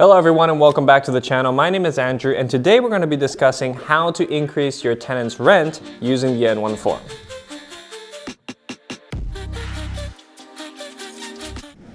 Hello everyone and welcome back to the channel. My name is Andrew and today we're going to be discussing how to increase your tenant's rent using the N1 form.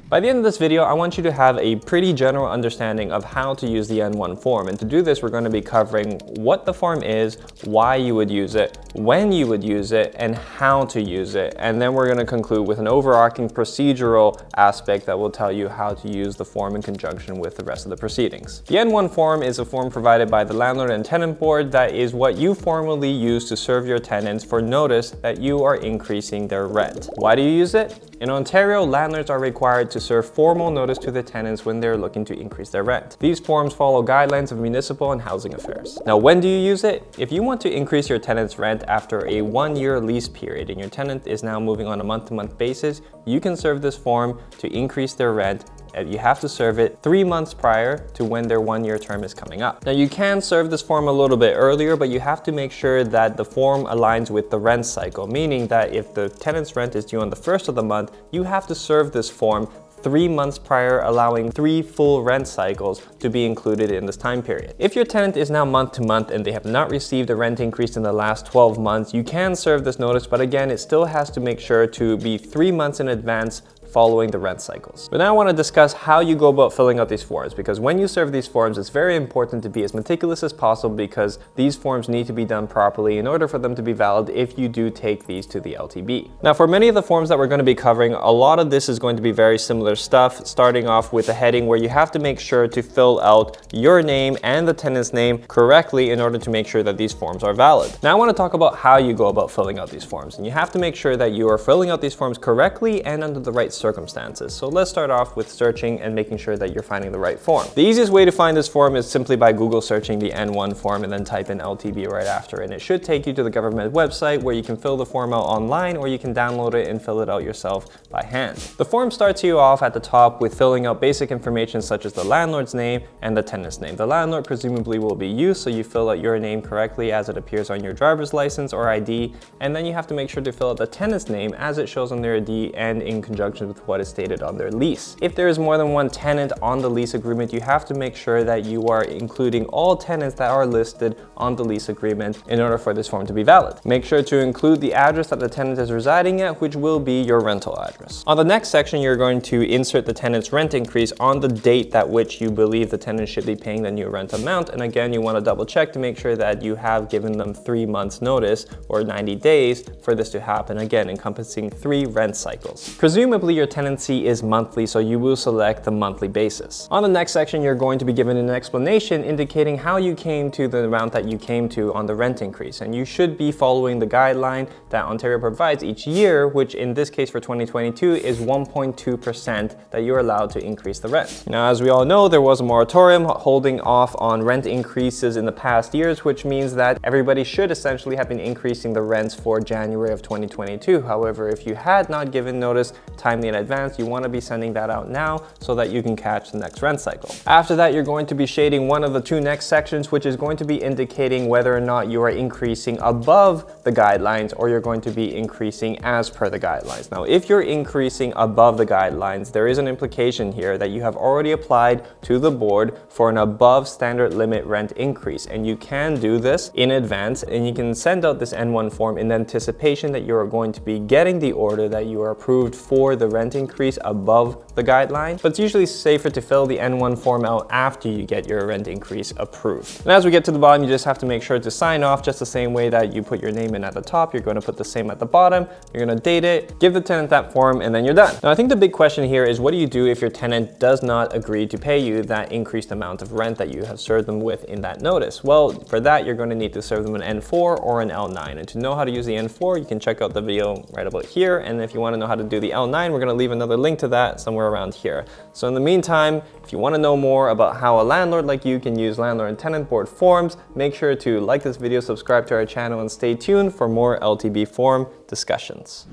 By the end of this video, I want you to have a pretty general understanding of how to use the N1 form. And to do this, we're going to be covering what the form is, why you would use it, when you would use it, and how to use it. And then we're going to conclude with an overarching procedural aspect that will tell you how to use the form in conjunction with the rest of the proceedings. The N1 form is a form provided by the Landlord and Tenant Board that is what you formally use to serve your tenants for notice that you are increasing their rent. Why do you use it? In Ontario, landlords are required to serve formal notice to the tenants when they're looking to increase their rent. These forms follow guidelines of municipal and housing affairs. Now, when do you use it? If you want to increase your tenant's rent after a 1-year lease period and your tenant is now moving on a month-to-month basis, you can serve this form to increase their rent. You have to serve it 3 months prior to when their 1-year term is coming up. Now, you can serve this form a little bit earlier, but you have to make sure that the form aligns with the rent cycle, meaning that if the tenant's rent is due on the 1st of the month, you have to serve this form 3 months prior, allowing 3 full rent cycles to be included in this time period. If your tenant is now month to month and they have not received a rent increase in the last 12 months, you can serve this notice, but again, it still has to make sure to be 3 months in advance following the rent cycles. But now I want to discuss how you go about filling out these forms, because when you serve these forms, it's very important to be as meticulous as possible because these forms need to be done properly in order for them to be valid if you do take these to the LTB. Now, for many of the forms that we're going to be covering, a lot of this is going to be very similar stuff, starting off with a heading where you have to make sure to fill out your name and the tenant's name correctly in order to make sure that these forms are valid. Now, I want to talk about how you go about filling out these forms, and you have to make sure that you are filling out these forms correctly and under the right circumstances. So let's start off with searching and making sure that you're finding the right form. The easiest way to find this form is simply by Google searching the N1 form and then type in LTB right after, and it should take you to the government website where you can fill the form out online, or you can download it and fill it out yourself by hand. The form starts you off at the top with filling out basic information such as the landlord's name and the tenant's name. The landlord presumably will be you, so you fill out your name correctly as it appears on your driver's license or ID, and then you have to make sure to fill out the tenant's name as it shows on their ID and in conjunction with what is stated on their lease. If there is more than one tenant on the lease agreement, you have to make sure that you are including all tenants that are listed on the lease agreement in order for this form to be valid. Make sure to include the address that the tenant is residing at, which will be your rental address. On the next section, you're going to insert the tenant's rent increase on the date at which you believe the tenant should be paying the new rent amount. And again, you want to double check to make sure that you have given them 3 months notice or 90 days for this to happen, again encompassing 3 rent cycles. Presumably your tenancy is monthly, so you will select the monthly basis. On the next section, you're going to be given an explanation indicating how you came to the amount that you came to on the rent increase, and you should be following the guideline that Ontario provides each year, which in this case for 2022 is 1.2% that you're allowed to increase the rent. Now, as we all know, there was a moratorium holding off on rent increases in the past years, which means that everybody should essentially have been increasing the rents for January of 2022. However, if you had not given notice timely in advance, you want to be sending that out now so that you can catch the next rent cycle. After that, you're going to be shading one of the 2 next sections, which is going to be indicating whether or not you are increasing above the guidelines or you're going to be increasing as per the guidelines. Now, if you're increasing above the guidelines, there is an implication here that you have already applied to the board for an above standard limit rent increase, and you can do this in advance, and you can send out this N1 form in anticipation that you are going to be getting the order that you are approved for the rent increase above the guideline. But it's usually safer to fill the N1 form out after you get your rent increase approved. And as we get to the bottom, you just have to make sure to sign off just the same way that you put your name in at the top. You're going to put the same at the bottom. You're going to date it, give the tenant that form, and then you're done. Now, I think the big question here is, what do you do if your tenant does not agree to pay you that increased amount of rent that you have served them with in that notice? Well, for that, you're going to need to serve them an N4 or an L9. And to know how to use the N4, you can check out the video right about here. And if you want to know how to do the L9, we're going to leave another link to that somewhere around here. So in the meantime, if you want to know more about how a landlord like you can use Landlord and Tenant Board forms, make sure to like this video, subscribe to our channel, and stay tuned for more LTB form discussions.